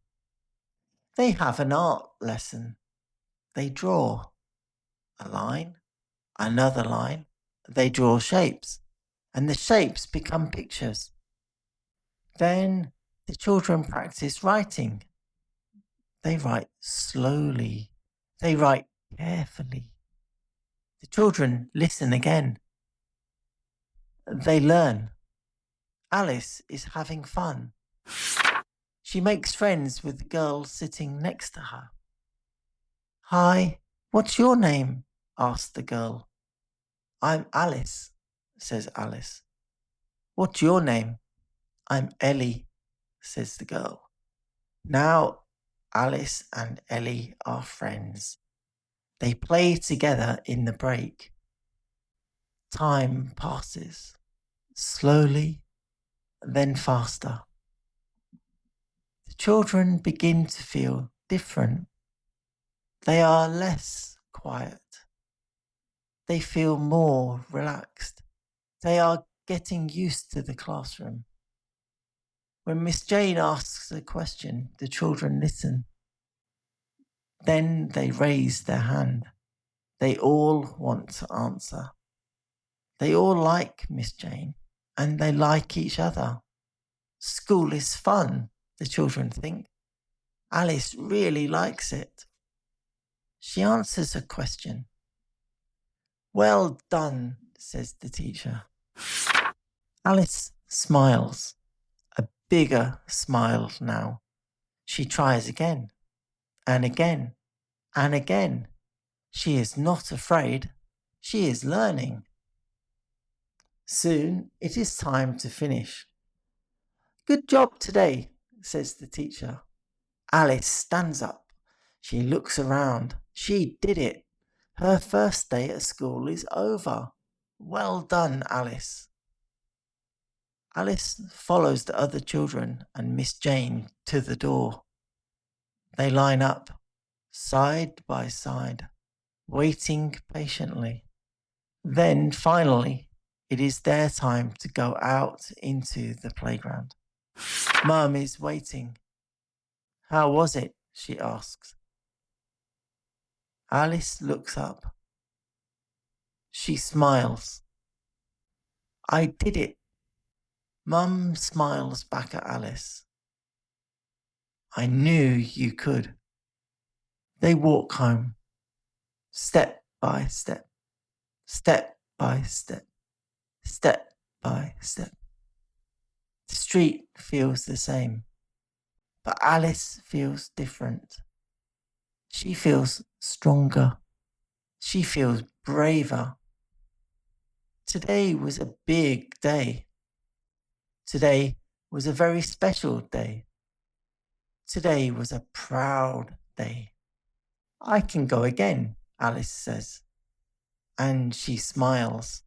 They have an art lesson. They draw a line, another line. They draw shapes, and the shapes become pictures. Then the children practice writing. They write slowly. They write carefully. The children listen again. They learn. Alice is having fun. She makes friends with the girl sitting next to her. "Hi, what's your name?" asks the girl. "I'm Alice," says Alice. "What's your name?" "I'm Ellie," says the girl. Now Alice and Ellie are friends. They play together in the break. Time passes, slowly, then faster. The children begin to feel different. They are less quiet. They feel more relaxed. They are getting used to the classroom. When Miss Jane asks a question, the children listen. Then they raise their hand. They all want to answer. They all like Miss Jane, and they like each other. School is fun, the children think. Alice really likes it. She answers a question. "Well done," says the teacher. Alice smiles, a bigger smile now. She tries again, and again, and again. She is not afraid. She is learning. Soon it is time to finish. "Good job today," says the teacher. Alice stands up. She looks around. She did it. Her first day at school is over. Well done, Alice. Alice follows the other children and Miss Jane to the door. They line up, side by side, waiting patiently. Then, finally, it is their time to go out into the playground. Mum is waiting. "How was it?" she asks. Alice looks up. She smiles. "I did it." Mum smiles back at Alice. "I knew you could." They walk home, step by step, step by step, step by step. The street feels the same, but Alice feels different. She feels stronger. She feels braver. Today was a big day. Today was a very special day. Today was a proud day. I can go again, Alice says. And she smiles.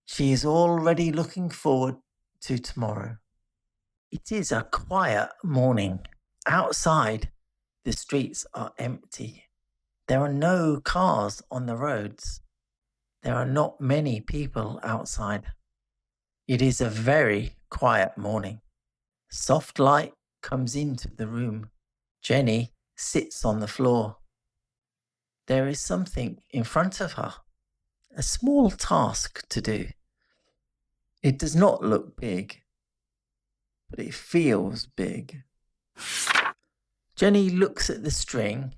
She is already looking forward to tomorrow. It is a quiet morning. Outside, the streets are empty. There are no cars on the roads. There are not many people outside. It is a very quiet morning. Soft light comes into the room. Jenny sits on the floor. There is something in front of her, a small task to do. It does not look big, but it feels big. Jenny looks at the string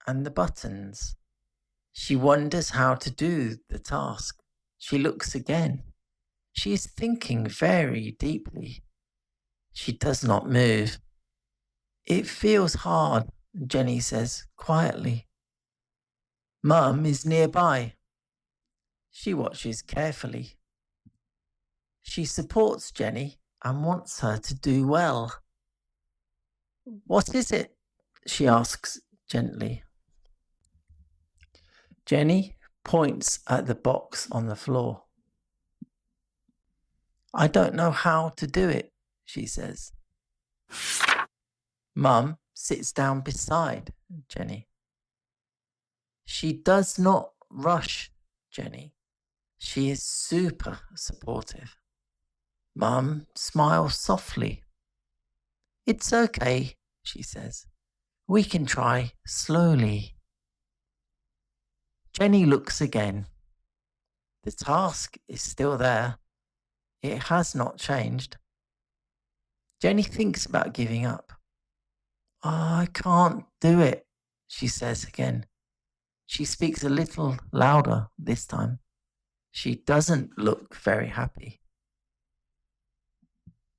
and the buttons. She wonders how to do the task. She looks again. She is thinking very deeply. She does not move. It feels hard, Jenny says quietly. Mum is nearby. She watches carefully. She supports Jenny and wants her to do well. What is it? She asks gently. Jenny points at the box on the floor. I don't know how to do it, she says. Mum sits down beside Jenny. She does not rush Jenny. She is super supportive. Mum smiles softly. It's okay, she says. We can try slowly. Jenny looks again. The task is still there. It has not changed. Jenny thinks about giving up. I can't do it, she says again. She speaks a little louder this time. She doesn't look very happy.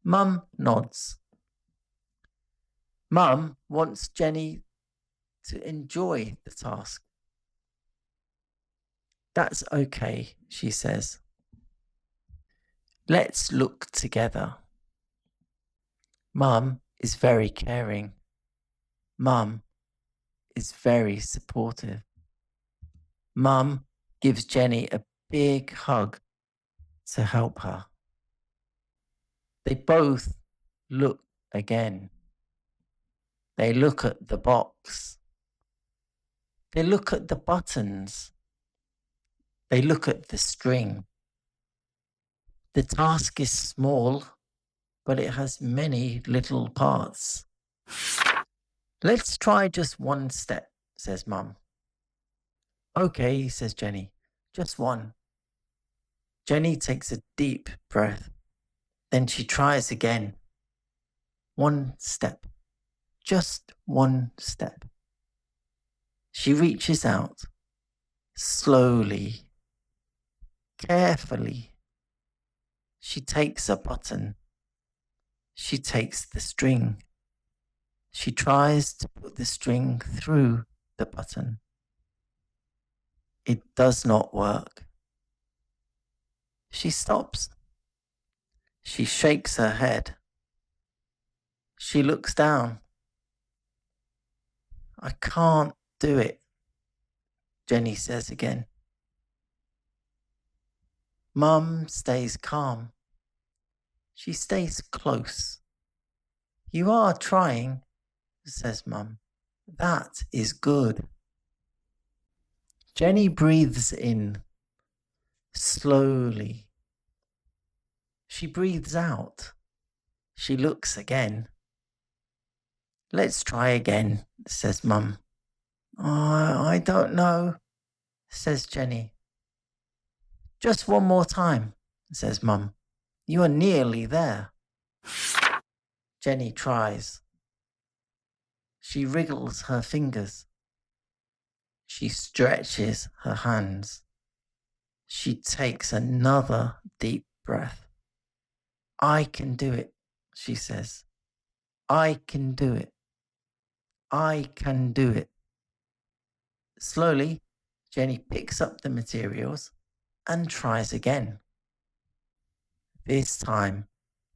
Mum nods. Mum wants Jenny to enjoy the task. That's okay, she says. Let's look together. Mum is very caring. Mum is very supportive. Mum gives Jenny a big hug to help her. They both look again. They look at the box. They look at the buttons. They look at the string. The task is small, but it has many little parts. Let's try just one step, says Mum. Okay, says Jenny, just one. Jenny takes a deep breath. Then she tries again. One step. Just one step. She reaches out, slowly, carefully. She takes a button. She takes the string. She tries to put the string through the button. It does not work. She stops. She shakes her head. She looks down. I can't do it, Jenny says again. Mum stays calm. She stays close. You are trying, says Mum. That is good. Jenny breathes in slowly. She breathes out. She looks again. Let's try again, says Mum. I don't know, says Jenny. Just one more time, says Mum. You are nearly there. Jenny tries. She wriggles her fingers. She stretches her hands. She takes another deep breath. I can do it, she says. I can do it. I can do it. Slowly, Jenny picks up the materials and tries again. This time,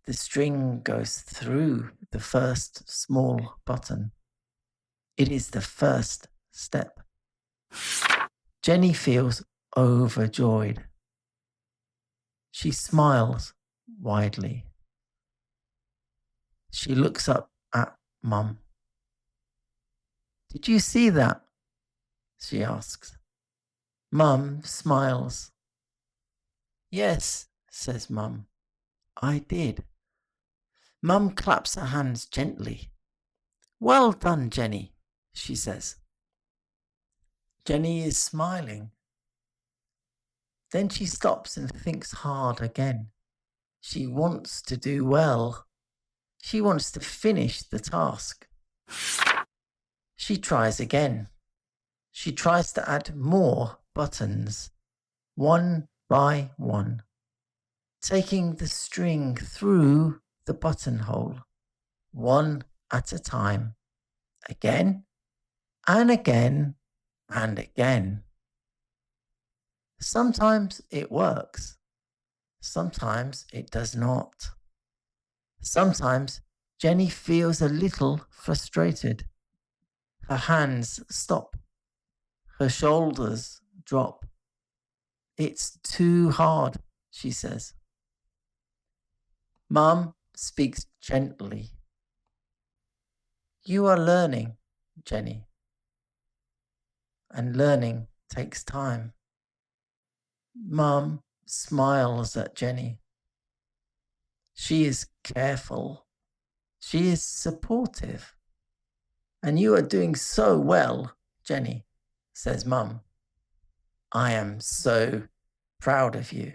the string goes through the first small button. It is the first step. Jenny feels overjoyed. She smiles widely. She looks up at Mum. Did you see that? She asks. Mum smiles. Yes, says Mum. I did. Mum claps her hands gently. Well done, Jenny, she says. Jenny is smiling. Then she stops and thinks hard again. She wants to do well. She wants to finish the task. She tries again. She tries to add more buttons, one by one, taking the string through the buttonhole, one at a time, again and again and again. Sometimes it works. Sometimes it does not. Sometimes Jenny feels a little frustrated. Her hands stop. Her shoulders drop. It's too hard, she says. Mum speaks gently. You are learning, Jenny. And learning takes time. Mum smiles at Jenny. She is careful. She is supportive. And you are doing so well, Jenny, says Mum. I am so proud of you.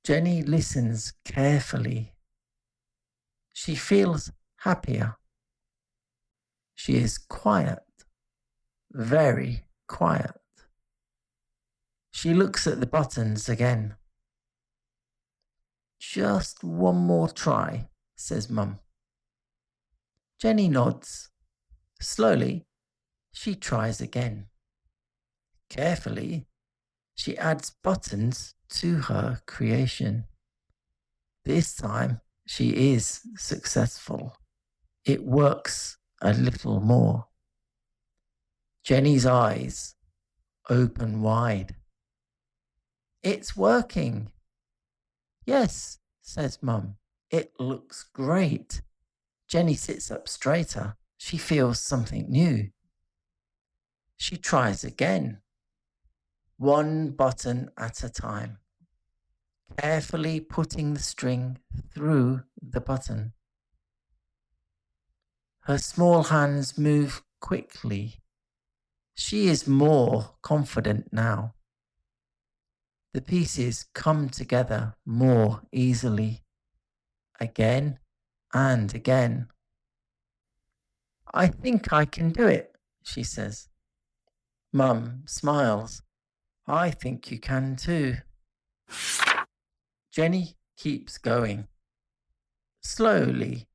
Jenny listens carefully. She feels happier. She is quiet, very quiet. She looks at the buttons again. Just one more try, says Mum. Jenny nods. Slowly, she tries again. Carefully, she adds buttons to her creation. This time, she is successful. It works a little more. Jenny's eyes open wide. It's working. Yes, says Mum. It looks great. Jenny sits up straighter. She feels something new. She tries again. One button at a time, carefully putting the string through the button. Her small hands move quickly. She is more confident now. The pieces come together more easily, again and again. I think I can do it, she says. Mum smiles. I think you can too. Jenny keeps going. Slowly,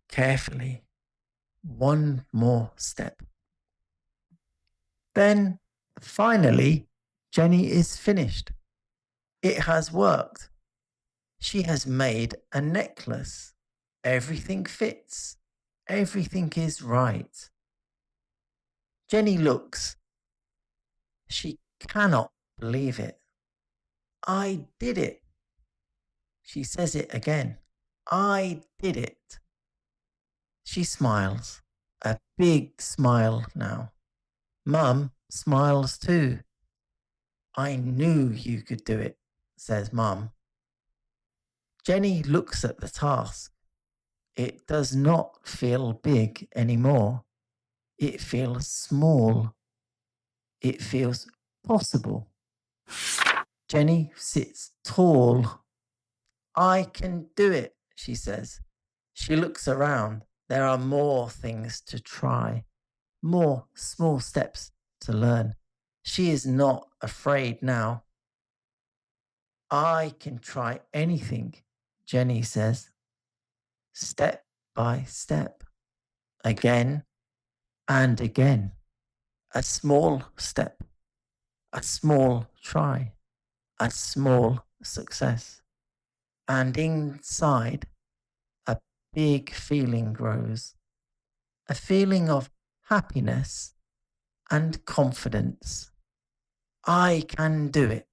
carefully, one more step. Then, finally, Jenny is finished. It has worked. She has made a necklace. Everything fits. Everything is right. Jenny looks. She cannot believe it. I did it. She says it again. I did it. She smiles. A big smile now. Mum smiles too. I knew you could do it, says Mum. Jenny looks at the task. It does not feel big anymore. It feels small. It feels possible. Jenny sits tall. I can do it, she says. She looks around. There are more things to try, more small steps to learn. She is not afraid now. I can try anything, Jenny says. Step by step, again and again. A small step, a small try, a small success. And inside, a big feeling grows. A feeling of happiness and confidence. I can do it.